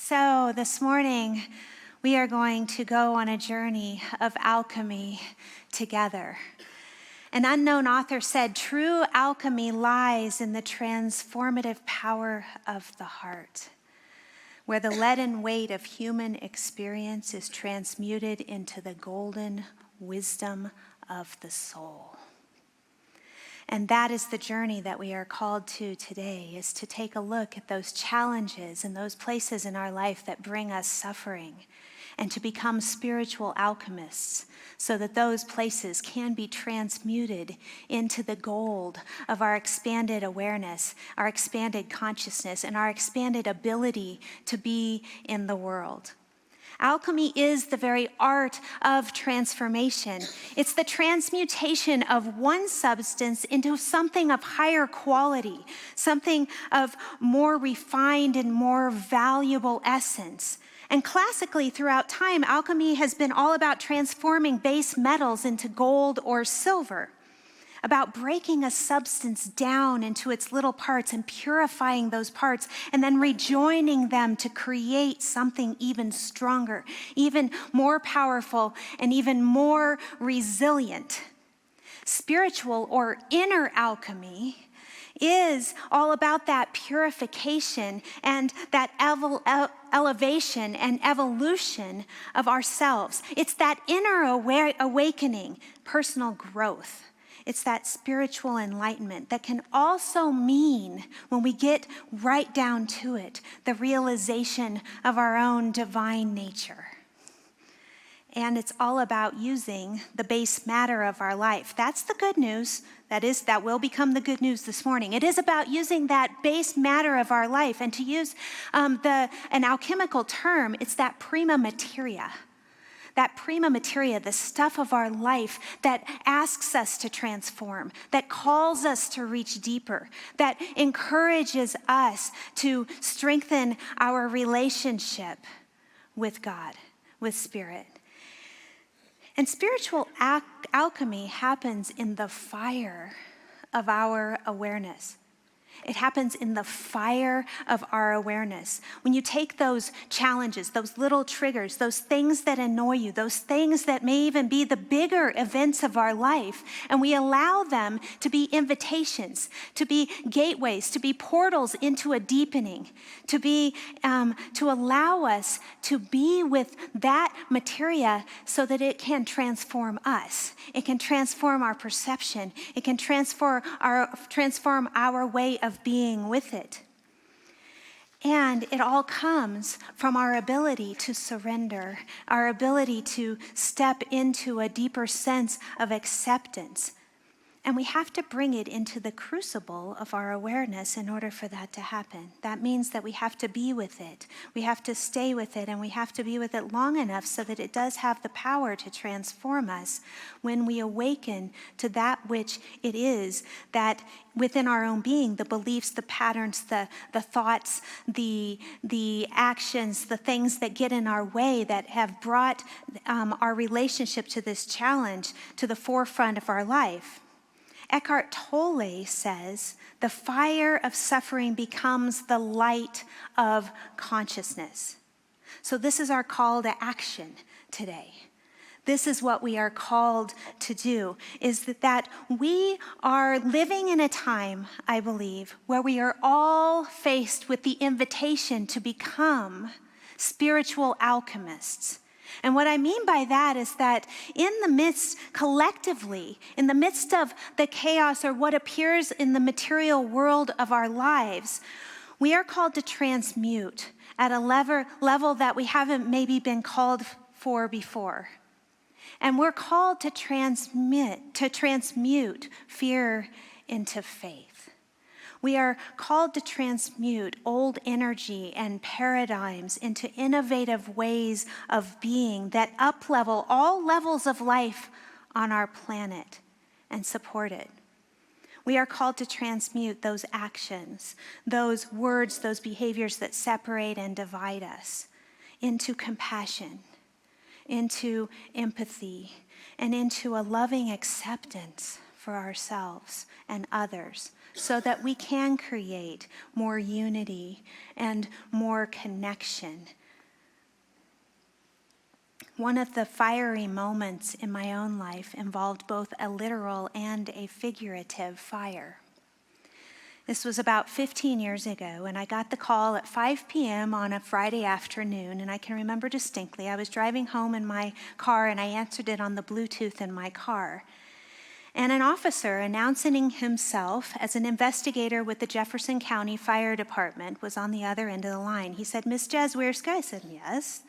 So this morning, we are going to go on a journey of alchemy together. An unknown author said, true alchemy lies in the transformative power of the heart, where the leaden weight of human experience is transmuted into the golden wisdom of the soul. And that is the journey that we are called to today, is to take a look at those challenges and those places in our life that bring us suffering, and to become spiritual alchemists so that those places can be transmuted into the gold of our expanded awareness, our expanded consciousness, and our expanded ability to be in the world. Alchemy is the very art of transformation. It's the transmutation of one substance into something of higher quality, something of more refined and more valuable essence. And classically, throughout time, alchemy has been all about transforming base metals into gold or silver, about breaking a substance down into its little parts and purifying those parts and then rejoining them to create something even stronger, even more powerful, and even more resilient. Spiritual or inner alchemy is all about that purification and that elevation and evolution of ourselves. It's that inner awakening, personal growth. It's that spiritual enlightenment that can also mean, when we get right down to it, the realization of our own divine nature. And it's all about using the base matter of our life. That's the good news. That will become the good news this morning. It is about using that base matter of our life. And to use an alchemical term, it's that prima materia. That prima materia, the stuff of our life that asks us to transform, that calls us to reach deeper, that encourages us to strengthen our relationship with God, with Spirit. And spiritual alchemy happens in the fire of our awareness. It happens in the fire of our awareness. When you take those challenges, those little triggers, those things that annoy you, those things that may even be the bigger events of our life, and we allow them to be invitations, to be gateways, to be portals into a deepening, to allow us to be with that materia so that it can transform us. It can transform our perception. It can transform our way of being with it. And it all comes from our ability to surrender, our ability to step into a deeper sense of acceptance. And we have to bring it into the crucible of our awareness in order for that to happen. That means that we have to be with it. We have to stay with it, and we have to be with it long enough so that it does have the power to transform us when we awaken to that which it is that within our own being, the beliefs, the patterns, the thoughts, the actions, the things that get in our way that have brought our relationship to this challenge to the forefront of our life. Eckhart Tolle says, the fire of suffering becomes the light of consciousness. So this is our call to action today. This is what we are called to do, is that we are living in a time, I believe, where we are all faced with the invitation to become spiritual alchemists. And what I mean by that is that in the midst, collectively, in the midst of the chaos or what appears in the material world of our lives, we are called to transmute at a level that we haven't maybe been called for before. And we're called to transmute fear into faith. We are called to transmute old energy and paradigms into innovative ways of being that up-level all levels of life on our planet and support it. We are called to transmute those actions, those words, those behaviors that separate and divide us into compassion, into empathy, and into a loving acceptance for ourselves and others so that we can create more unity and more connection. One of the fiery moments in my own life involved both a literal and a figurative fire. This was about 15 years ago, and I got the call at 5 p.m. on a Friday afternoon, and I can remember distinctly. I was driving home in my car, and I answered it on the Bluetooth in my car. And an officer announcing himself as an investigator with the Jefferson County Fire Department was on the other end of the line. He said, "Miss Jazwierska?" I said, "Yes."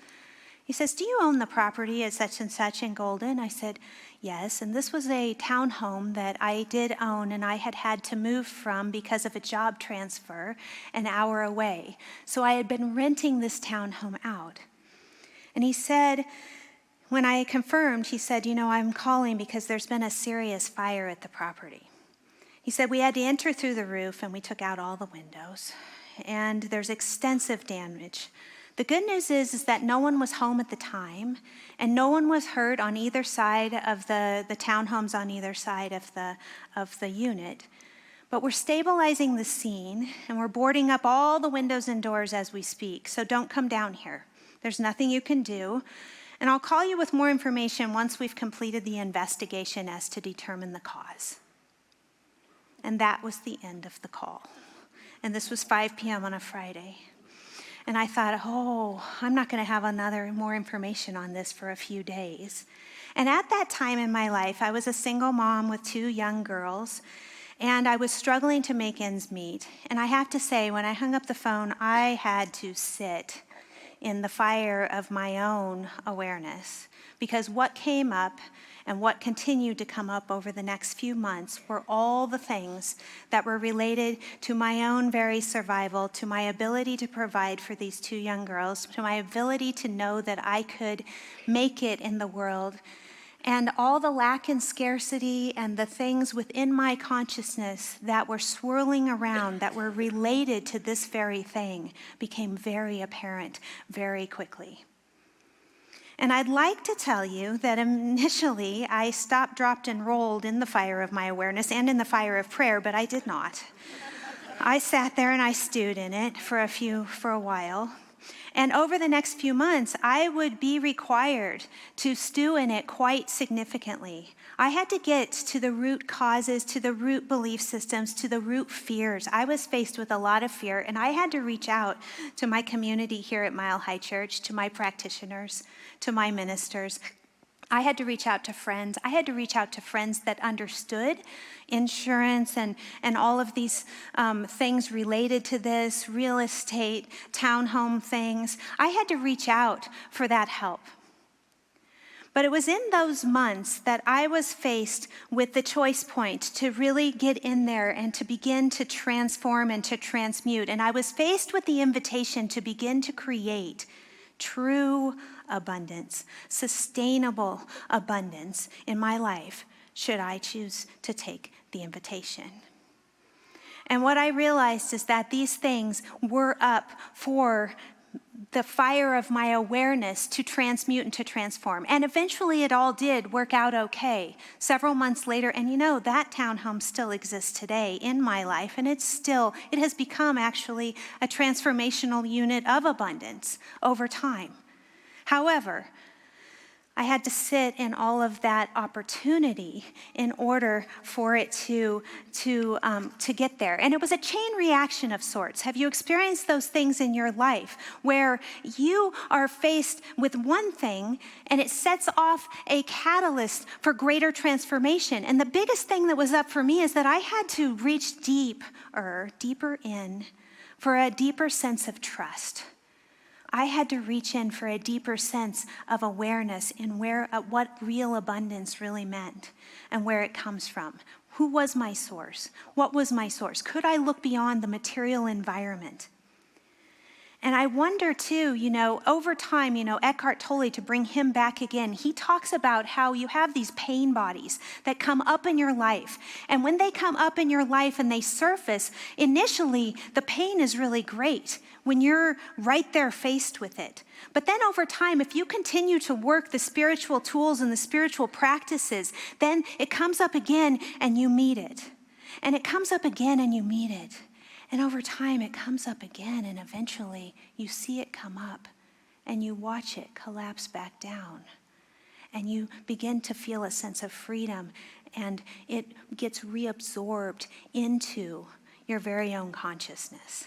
He says, "Do you own the property at such and such in Golden?" I said, "Yes." And this was a townhome that I did own and I had to move from because of a job transfer an hour away. So I had been renting this townhome out. And he said, when I confirmed, he said, "I'm calling because there's been a serious fire at the property." He said, "We had to enter through the roof and we took out all the windows. And there's extensive damage. The good news is that no one was home at the time, and no one was hurt on either side of the townhomes on either side of the unit. But we're stabilizing the scene, and we're boarding up all the windows and doors as we speak, so don't come down here. There's nothing you can do, and I'll call you with more information once we've completed the investigation as to determine the cause." And that was the end of the call. And this was 5 p.m. on a Friday. And I thought, I'm not going to have more information on this for a few days. And at that time in my life, I was a single mom with 2 young girls, and I was struggling to make ends meet. And I have to say, when I hung up the phone, I had to sit in the fire of my own awareness, because what came up and what continued to come up over the next few months were all the things that were related to my own very survival, to my ability to provide for these 2 young girls, to my ability to know that I could make it in the world, and all the lack and scarcity and the things within my consciousness that were swirling around that were related to this very thing became very apparent very quickly. And I'd like to tell you that initially I stopped, dropped, and rolled in the fire of my awareness and in the fire of prayer, but I did not. I sat there and I stewed in it for a while. And over the next few months, I would be required to stew in it quite significantly. I had to get to the root causes, to the root belief systems, to the root fears. I was faced with a lot of fear, and I had to reach out to my community here at Mile High Church, to my practitioners, to my ministers. I had to reach out to friends. I had to reach out to friends that understood insurance and all of these things related to this, real estate, townhome things. I had to reach out for that help. But it was in those months that I was faced with the choice point to really get in there and to begin to transform and to transmute. And I was faced with the invitation to begin to create true abundance, sustainable abundance in my life, should I choose to take the invitation. And what I realized is that these things were up for the fire of my awareness to transmute and to transform. And eventually it all did work out okay. Several months later, and that townhome still exists today in my life, and it has become actually a transformational unit of abundance over time. However, I had to sit in all of that opportunity in order for it to get there. And it was a chain reaction of sorts. Have you experienced those things in your life where you are faced with one thing and it sets off a catalyst for greater transformation? And the biggest thing that was up for me is that I had to reach deeper in for a deeper sense of trust. I had to reach in for a deeper sense of awareness in what real abundance really meant and where it comes from. Who was my source? What was my source? Could I look beyond the material environment? And I wonder too, over time, Eckhart Tolle, to bring him back again, he talks about how you have these pain bodies that come up in your life. And when they come up in your life and they surface, initially the pain is really great when you're right there faced with it. But then over time, if you continue to work the spiritual tools and the spiritual practices, then it comes up again and you meet it. And it comes up again and you meet it. And over time, it comes up again, and eventually you see it come up, and you watch it collapse back down. And you begin to feel a sense of freedom, and it gets reabsorbed into your very own consciousness.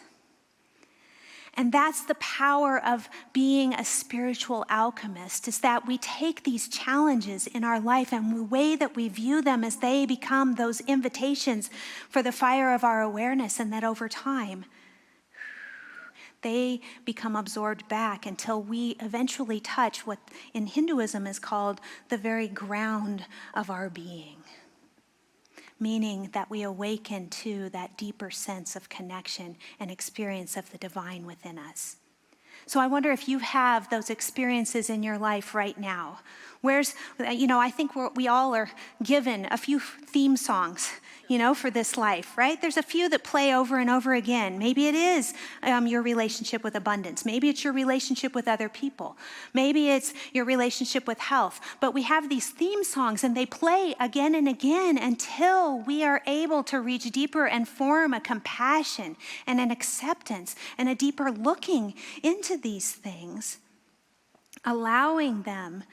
And that's the power of being a spiritual alchemist, is that we take these challenges in our life and the way that we view them as they become those invitations for the fire of our awareness, and that over time, they become absorbed back until we eventually touch what in Hinduism is called the very ground of our being. Meaning that we awaken to that deeper sense of connection and experience of the divine within us. So I wonder if you have those experiences in your life right now. I think we all are given a few theme songs, for this life, right? There's a few that play over and over again. Maybe it is your relationship with abundance. Maybe it's your relationship with other people. Maybe it's your relationship with health. But we have these theme songs, and they play again and again until we are able to reach deeper and form a compassion and an acceptance and a deeper looking into these things, allowing them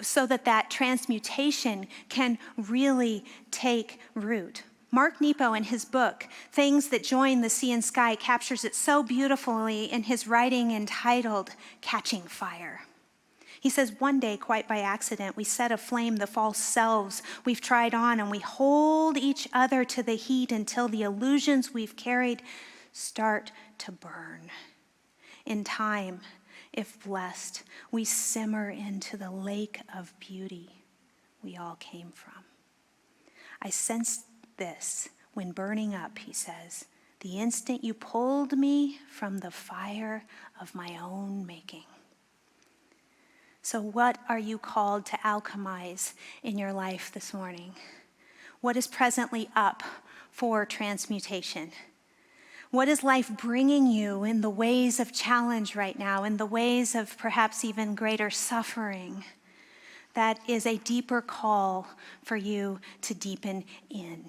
so that transmutation can really take root. Mark Nepo, in his book, Things That Join the Sea and Sky, captures it so beautifully in his writing entitled Catching Fire. He says, one day, quite by accident, we set aflame the false selves we've tried on, and we hold each other to the heat until the illusions we've carried start to burn. In time, if blessed, we simmer into the lake of beauty we all came from. I sensed this when burning up, he says, the instant you pulled me from the fire of my own making. So what are you called to alchemize in your life this morning? What is presently up for transmutation? What is life bringing you in the ways of challenge right now, in the ways of perhaps even greater suffering? That is a deeper call for you to deepen in.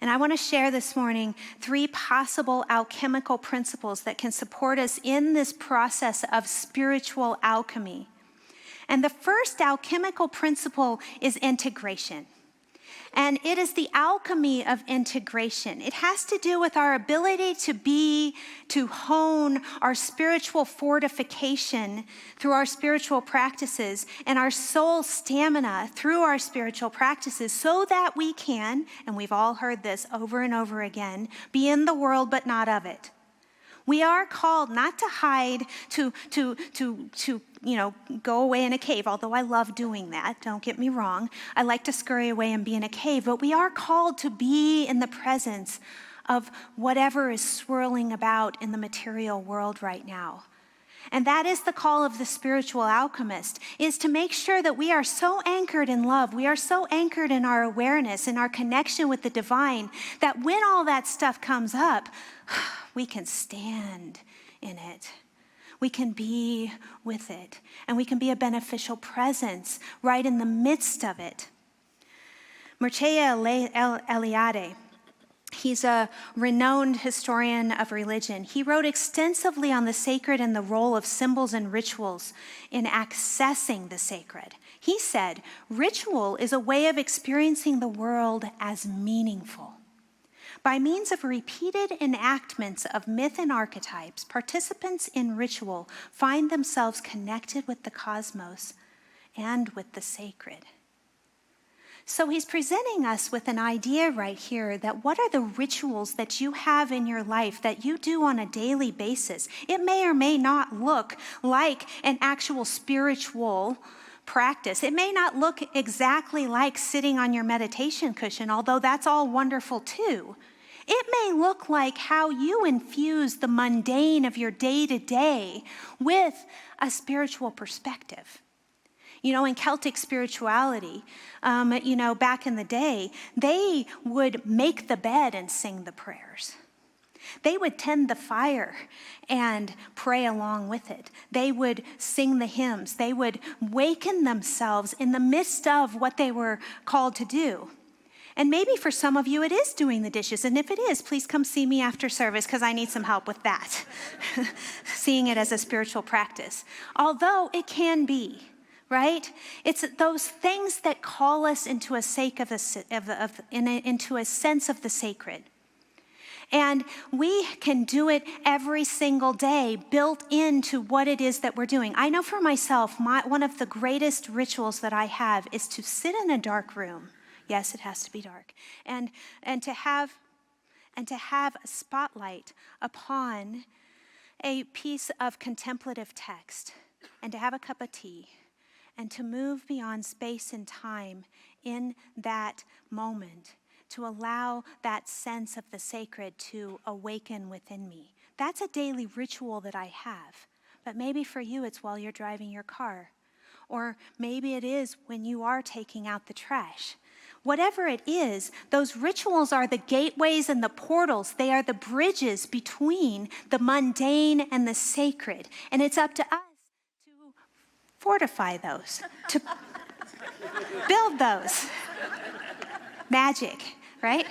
And I want to share this morning 3 possible alchemical principles that can support us in this process of spiritual alchemy. And the first alchemical principle is integration. And it is the alchemy of integration. It has to do with our ability to hone our spiritual fortification through our spiritual practices and our soul stamina through our spiritual practices so that we can, and we've all heard this over and over again, be in the world but not of it. We are called not to hide, to go away in a cave, although I love doing that, don't get me wrong. I like to scurry away and be in a cave, but we are called to be in the presence of whatever is swirling about in the material world right now. And that is the call of the spiritual alchemist, is to make sure that we are so anchored in love, we are so anchored in our awareness, in our connection with the divine, that when all that stuff comes up, we can stand in it. We can be with it, and we can be a beneficial presence right in the midst of it. Mircea Eliade, he's a renowned historian of religion. He wrote extensively on the sacred and the role of symbols and rituals in accessing the sacred. He said, ritual is a way of experiencing the world as meaningful. By means of repeated enactments of myth and archetypes, participants in ritual find themselves connected with the cosmos and with the sacred. So he's presenting us with an idea right here that what are the rituals that you have in your life that you do on a daily basis? It may or may not look like an actual spiritual practice. It may not look exactly like sitting on your meditation cushion, although that's all wonderful too. It may look like how you infuse the mundane of your day-to-day with a spiritual perspective. In Celtic spirituality, back in the day, they would make the bed and sing the prayers. They would tend the fire and pray along with it. They would sing the hymns. They would waken themselves in the midst of what they were called to do. And maybe for some of you, it is doing the dishes. And if it is, please come see me after service because I need some help with that. Seeing it as a spiritual practice. Although it can be, right? It's those things that call us into a into a sense of the sacred. And we can do it every single day, built into what it is that we're doing. I know for myself, one of the greatest rituals that I have is to sit in a dark room. Yes, it has to be dark. And to have a spotlight upon a piece of contemplative text, and to have a cup of tea, and to move beyond space and time in that moment, to allow that sense of the sacred to awaken within me. That's a daily ritual that I have. But maybe for you, it's while you're driving your car. Or maybe it is when you are taking out the trash. Whatever it is, those rituals are the gateways and the portals. They are the bridges between the mundane and the sacred. And it's up to us to fortify those, to build those. Magic, right?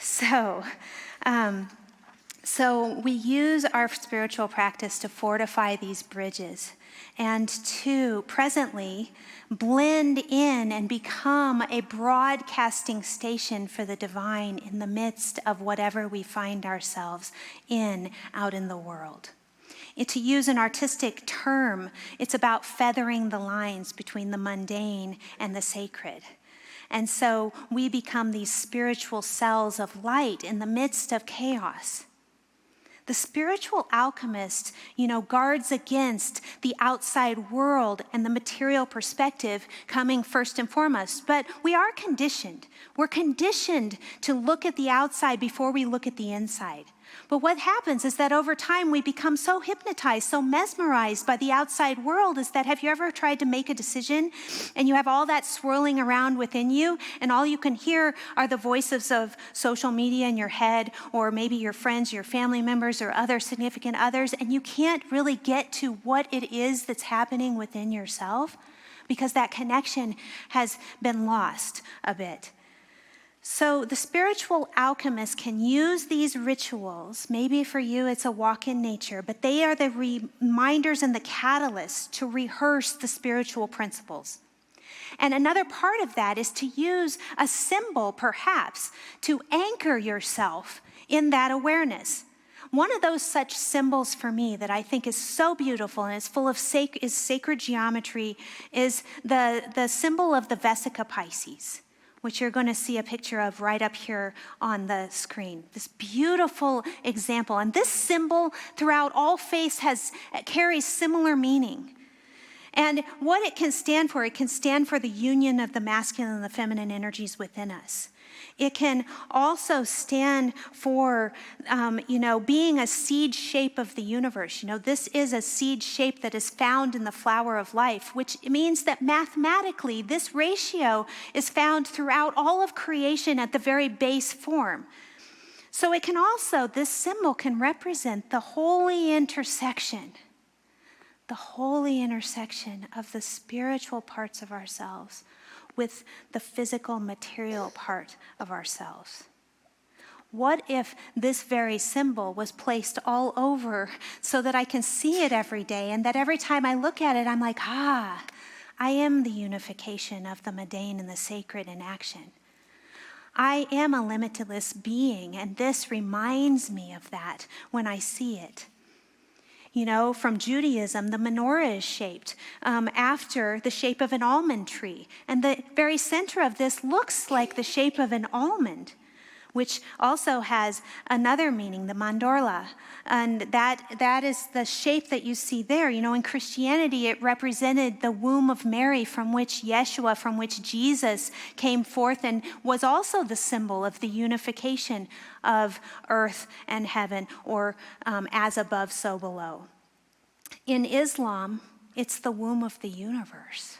So we use our spiritual practice to fortify these bridges and to presently blend in and become a broadcasting station for the divine in the midst of whatever we find ourselves out in the world. To use an artistic term, it's about feathering the lines between the mundane and the sacred. And so we become these spiritual cells of light in the midst of chaos. The spiritual alchemist, guards against the outside world and the material perspective coming first and foremost. But we are conditioned. We're conditioned to look at the outside before we look at the inside. But what happens is that over time we become so hypnotized, so mesmerized by the outside world is that, have you ever tried to make a decision and you have all that swirling around within you and all you can hear are the voices of social media in your head, or maybe your friends, your family members, or other significant others, and you can't really get to what it is that's happening within yourself because that connection has been lost a bit. So the spiritual alchemist can use these rituals. Maybe for you it's a walk in nature, but they are the reminders and the catalysts to rehearse the spiritual principles. And another part of that is to use a symbol, perhaps, to anchor yourself in that awareness. One of those such symbols for me that I think is so beautiful and is full of sacred geometry is the symbol of the Vesica Pisces, which you're going to see a picture of right up here on the screen. This beautiful example. And this symbol throughout all faiths carries similar meaning. And what it can stand for the union of the masculine and the feminine energies within us. It can also stand for, being a seed shape of the universe. This is a seed shape that is found in the flower of life, which means that mathematically this ratio is found throughout all of creation at the very base form. So it can also, this symbol can represent the holy intersection of the spiritual parts of ourselves with the physical, material part of ourselves. What if this very symbol was placed all over so that I can see it every day, and that every time I look at it, I'm like, I am the unification of the mundane and the sacred in action. I am a limitless being, and this reminds me of that when I see it. From Judaism, the menorah is shaped after the shape of an almond tree. And the very center of this looks like the shape of an almond, which also has another meaning, the mandorla. And that is the shape that you see there. You know, in Christianity, it represented the womb of Mary from which Jesus came forth, and was also the symbol of the unification of earth and heaven, or as above, so below. In Islam, it's the womb of the universe.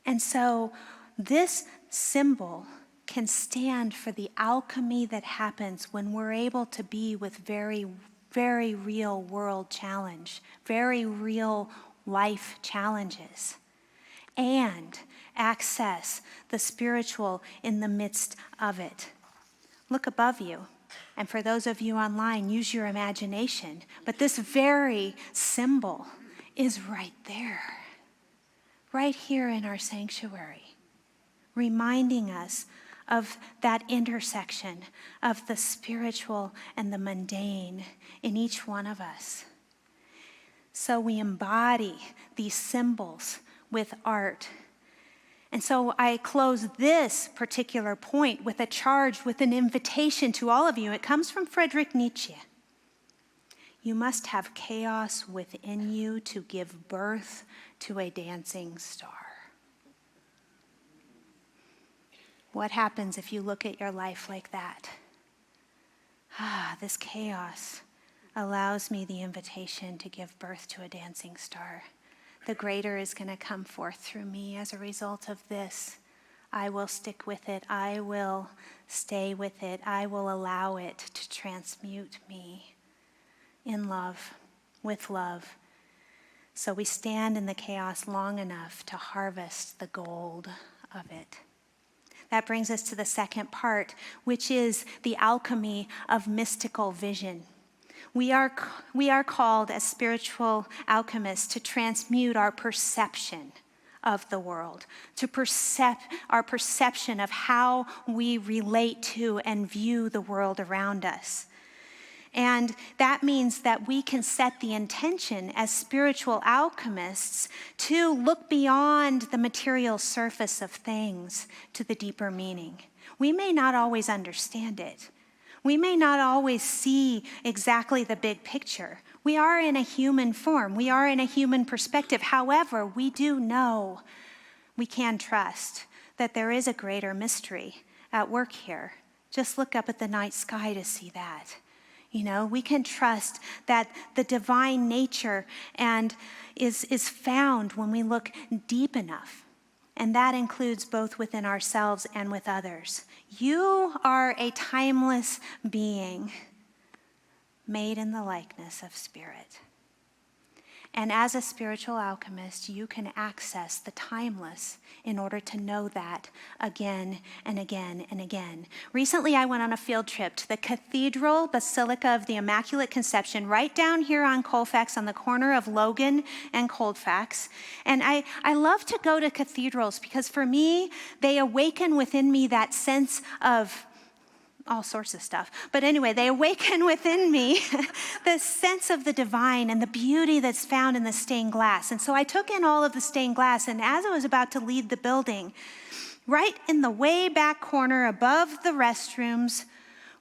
And so this symbol can stand for the alchemy that happens when we're able to be with very, very real world challenge, very real life challenges, and access the spiritual in the midst of it. Look above you. And for those of you online, use your imagination. But this very symbol is right there, right here in our sanctuary, reminding us of that intersection of the spiritual and the mundane in each one of us. So we embody these symbols with art. And so I close this particular point with a charge, with an invitation to all of you. It comes from Friedrich Nietzsche. You must have chaos within you to give birth to a dancing star. What happens if you look at your life like that? This chaos allows me the invitation to give birth to a dancing star. The greater is going to come forth through me as a result of this. I will stick with it. I will stay with it. I will allow it to transmute me in love, with love. So we stand in the chaos long enough to harvest the gold of it. That brings us to the second part, which is the alchemy of mystical vision. We are called as spiritual alchemists to transmute our perception of the world, to our perception of how we relate to and view the world around us. And that means that we can set the intention as spiritual alchemists to look beyond the material surface of things to the deeper meaning. We may not always understand it. We may not always see exactly the big picture. We are in a human form. We are in a human perspective. However, we do know, we can trust that there is a greater mystery at work here. Just look up at the night sky to see that. You know, we can trust that the divine nature is found when we look deep enough. And that includes both within ourselves and with others. You are a timeless being made in the likeness of spirit. And as a spiritual alchemist, you can access the timeless in order to know that again and again and again. Recently, I went on a field trip to the Cathedral Basilica of the Immaculate Conception, right down here on Colfax, on the corner of Logan and Colfax. And I love to go to cathedrals because for me, they awaken within me that sense of all sorts of stuff. But anyway, they awaken within me the sense of the divine and the beauty that's found in the stained glass. And so I took in all of the stained glass, and as I was about to leave the building, right in the way back corner above the restrooms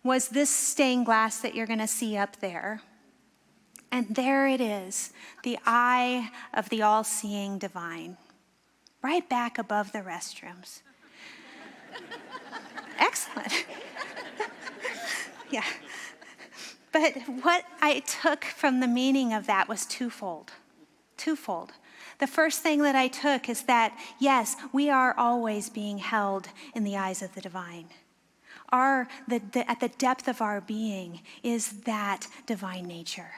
was this stained glass that you're going to see up there. And there it is, the eye of the all-seeing divine, right back above the restrooms. Excellent. Yeah. But what I took from the meaning of that was twofold. The first thing that I took is that, yes, we are always being held in the eyes of the divine. At the depth of our being is that divine nature,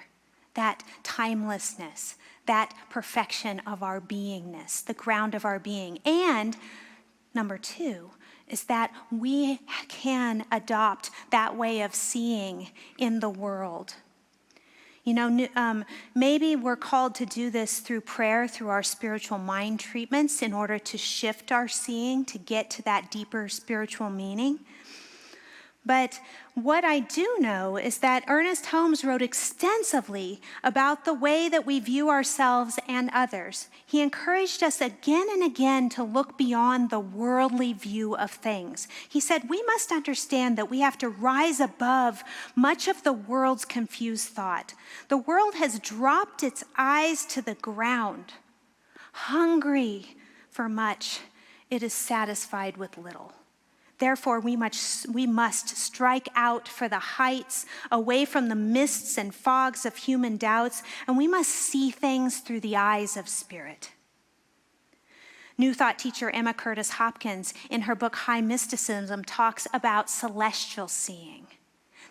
that timelessness, that perfection of our beingness, the ground of our being. And number two, is that we can adopt that way of seeing in the world. You know, maybe we're called to do this through prayer, through our spiritual mind treatments in order to shift our seeing, to get to that deeper spiritual meaning. But what I do know is that Ernest Holmes wrote extensively about the way that we view ourselves and others. He encouraged us again and again to look beyond the worldly view of things. He said, we must understand that we have to rise above much of the world's confused thought. The world has dropped its eyes to the ground. Hungry for much, it is satisfied with little. Therefore, we must strike out for the heights, away from the mists and fogs of human doubts, and we must see things through the eyes of spirit. New Thought teacher Emma Curtis Hopkins, in her book High Mysticism, talks about celestial seeing,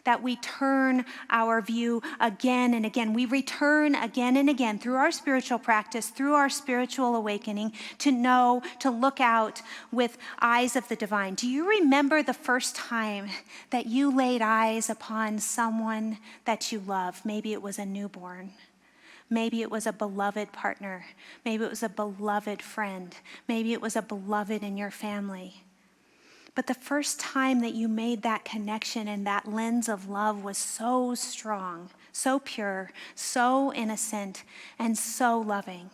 that we turn our view again and again. We return again and again through our spiritual practice, through our spiritual awakening, to know, to look out with eyes of the divine. Do you remember the first time that you laid eyes upon someone that you love? Maybe it was a newborn. Maybe it was a beloved partner. Maybe it was a beloved friend. Maybe it was a beloved in your family. But the first time that you made that connection and that lens of love was so strong, so pure, so innocent, and so loving.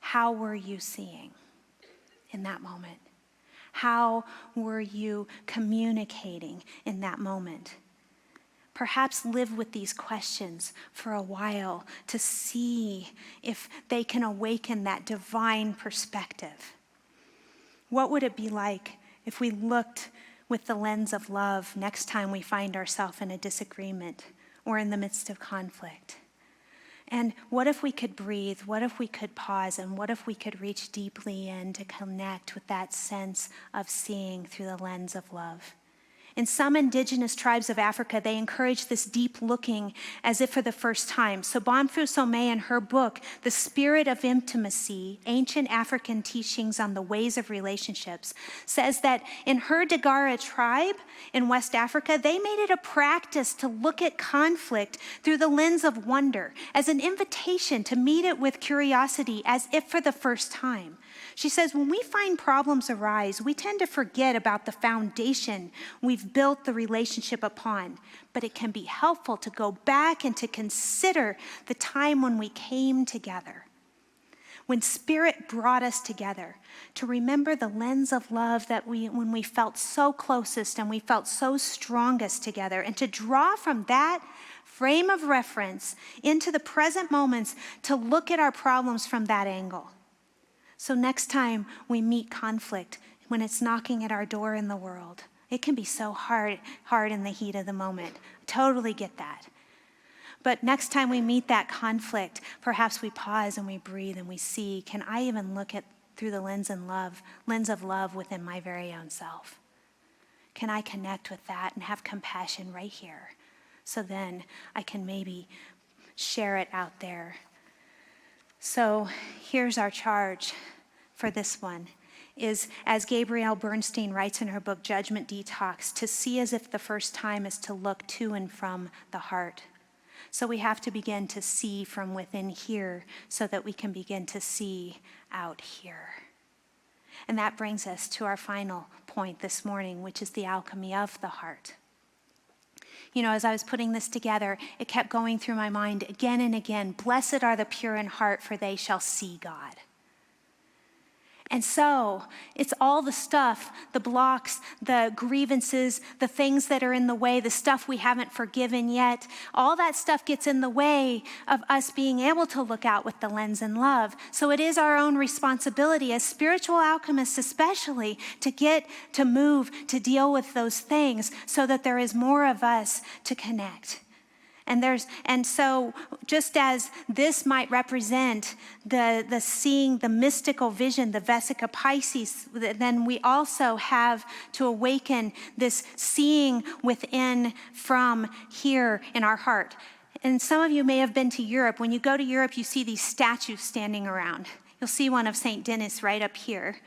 How were you seeing in that moment? How were you communicating in that moment? Perhaps live with these questions for a while to see if they can awaken that divine perspective. What would it be like if we looked with the lens of love next time we find ourselves in a disagreement or in the midst of conflict? And what if we could breathe? What if we could pause? And what if we could reach deeply in to connect with that sense of seeing through the lens of love? In some indigenous tribes of Africa, they encourage this deep looking as if for the first time. So Bonfu Somé, in her book, The Spirit of Intimacy, Ancient African Teachings on the Ways of Relationships, says that in her Dagara tribe in West Africa, they made it a practice to look at conflict through the lens of wonder, as an invitation to meet it with curiosity, as if for the first time. She says, when we find problems arise, we tend to forget about the foundation we've built the relationship upon. But it can be helpful to go back and to consider the time when we came together, when Spirit brought us together, to remember the lens of love that when we felt so closest and we felt so strongest together, and to draw from that frame of reference into the present moments to look at our problems from that angle. So next time we meet conflict, when it's knocking at our door in the world, it can be so hard in the heat of the moment. Totally get that. But next time we meet that conflict, perhaps we pause and we breathe and we see, can I even look at through the lens of love within my very own self? Can I connect with that and have compassion right here? So then I can maybe share it out there. So here's our charge for this one, is, as Gabrielle Bernstein writes in her book, Judgment Detox, to see as if the first time is to look to and from the heart. So we have to begin to see from within here so that we can begin to see out here. And that brings us to our final point this morning, which is the alchemy of the heart. You know, as I was putting this together, it kept going through my mind again and again. Blessed are the pure in heart, for they shall see God. And so it's all the stuff, the blocks, the grievances, the things that are in the way, the stuff we haven't forgiven yet. All that stuff gets in the way of us being able to look out with the lens in love. So it is our own responsibility as spiritual alchemists especially to move, to deal with those things so that there is more of us to connect. And so just as this might represent the seeing, the mystical vision, the Vesica Pisces, then we also have to awaken this seeing within from here in our heart. And some of you may have been to Europe. When you go to Europe, you see these statues standing around. You'll see one of Saint Denis right up here,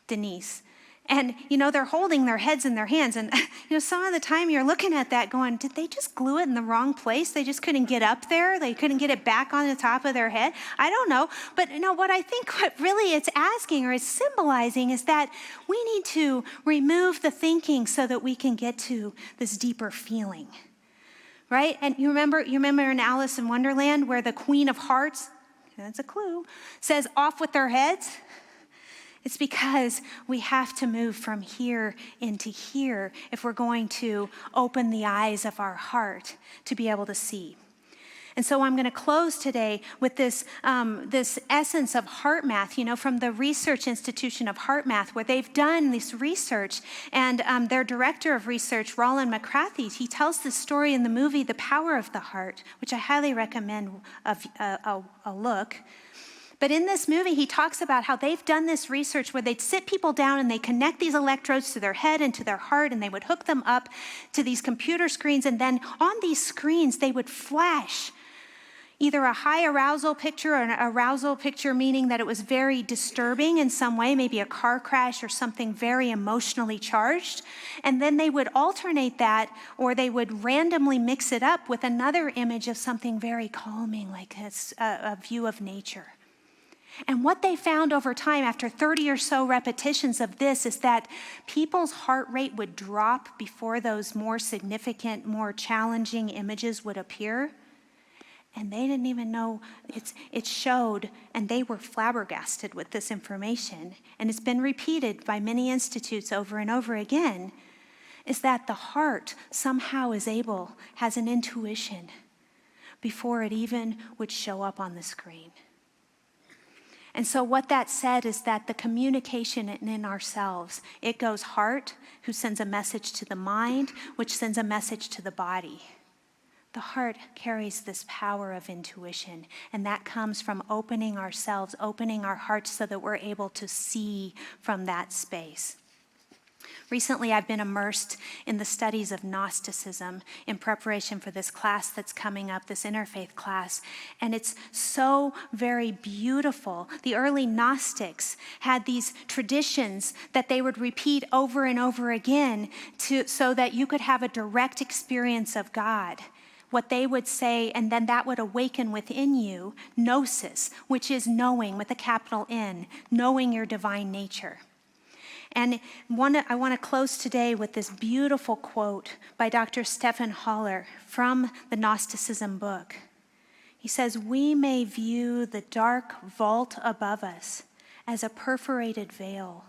Denise. And, they're holding their heads in their hands. And, some of the time you're looking at that going, did they just glue it in the wrong place? They just couldn't get up there? They couldn't get it back on the top of their head? I don't know. But, what I think what really it's asking or it's symbolizing is that we need to remove the thinking so that we can get to this deeper feeling, right? And you remember in Alice in Wonderland where the Queen of Hearts, that's a clue, says off with their heads? It's because we have to move from here into here if we're going to open the eyes of our heart to be able to see. And so I'm going to close today with this essence of heart math, from the Research Institution of Heart Math, where they've done this research. And their director of research, Roland McCrathie, he tells this story in the movie The Power of the Heart, which I highly recommend a look. But in this movie, he talks about how they've done this research where they'd sit people down and they connect these electrodes to their head and to their heart, and they would hook them up to these computer screens. And then on these screens, they would flash either a high arousal picture or an arousal picture, meaning that it was very disturbing in some way, maybe a car crash or something very emotionally charged. And then they would alternate that, or they would randomly mix it up with another image of something very calming, like a view of nature. And what they found over time, after 30 or so repetitions of this, is that people's heart rate would drop before those more significant, more challenging images would appear. And they didn't even know it showed, and they were flabbergasted with this information. And it's been repeated by many institutes over and over again, is that the heart somehow has an intuition before it even would show up on the screen. And so what that said is that the communication in ourselves, it goes heart, who sends a message to the mind, which sends a message to the body. The heart carries this power of intuition, and that comes from opening ourselves, opening our hearts so that we're able to see from that space. Recently, I've been immersed in the studies of Gnosticism in preparation for this class that's coming up, this interfaith class, and it's so very beautiful. The early Gnostics had these traditions that they would repeat over and over again so that you could have a direct experience of God. What they would say, and then that would awaken within you gnosis, which is knowing with a capital N, knowing your divine nature. And I want to close today with this beautiful quote by Dr. Stephen Haller from the Gnosticism book. He says, "We may view the dark vault above us as a perforated veil,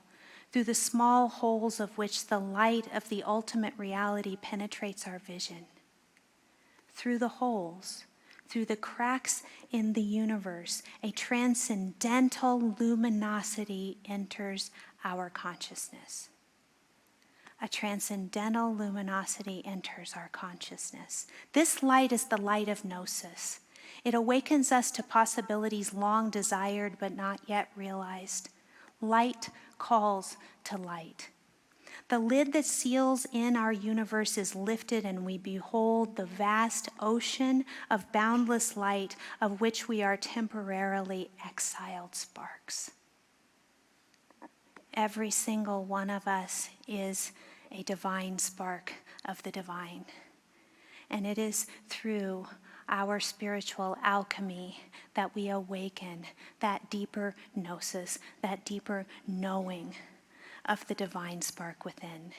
through the small holes of which the light of the ultimate reality penetrates our vision. Through the holes, through the cracks in the universe, a transcendental luminosity enters our consciousness." A transcendental luminosity enters our consciousness. This light is the light of gnosis. It awakens us to possibilities long desired but not yet realized. Light calls to light. The lid that seals in our universe is lifted, and we behold the vast ocean of boundless light of which we are temporarily exiled sparks. Every single one of us is a divine spark of the divine. And it is through our spiritual alchemy that we awaken that deeper gnosis, that deeper knowing of the divine spark within.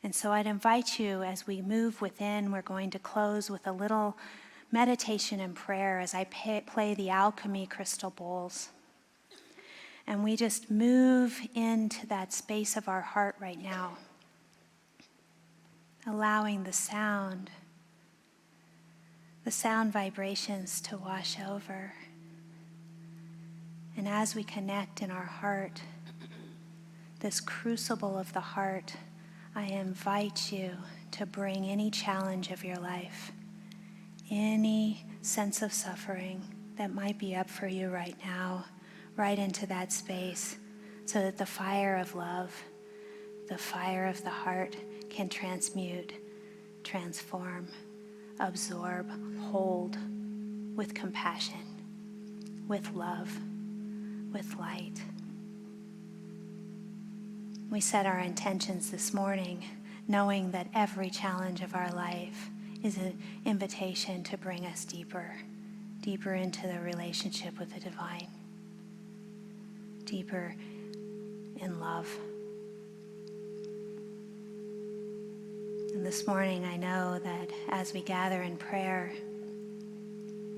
And so I'd invite you, as we move within, we're going to close with a little meditation and prayer as I play the alchemy crystal bowls. And we just move into that space of our heart right now, allowing the sound vibrations to wash over. And as we connect in our heart, this crucible of the heart, I invite you to bring any challenge of your life, any sense of suffering that might be up for you right now, right into that space, so that the fire of love, the fire of the heart can transmute, transform, absorb, hold with compassion, with love, with light. We set our intentions this morning, knowing that every challenge of our life is an invitation to bring us deeper into the relationship with the divine, deeper in love. And this morning I know that as we gather in prayer,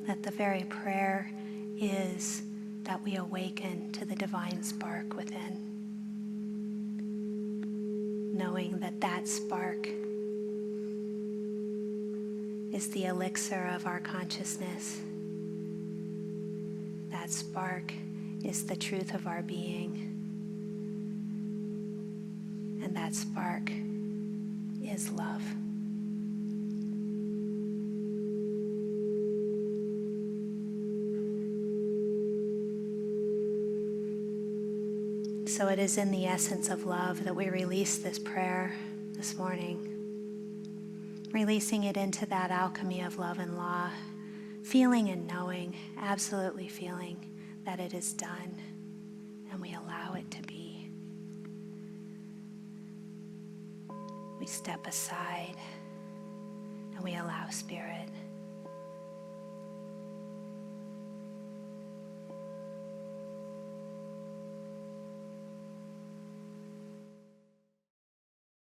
that the very prayer is that we awaken to the divine spark within, knowing that that spark is the elixir of our consciousness. That spark is the truth of our being. And that spark is love. So it is in the essence of love that we release this prayer this morning, releasing it into that alchemy of love and law, feeling and knowing, absolutely feeling that it is done, and we allow it to be. We step aside and we allow Spirit.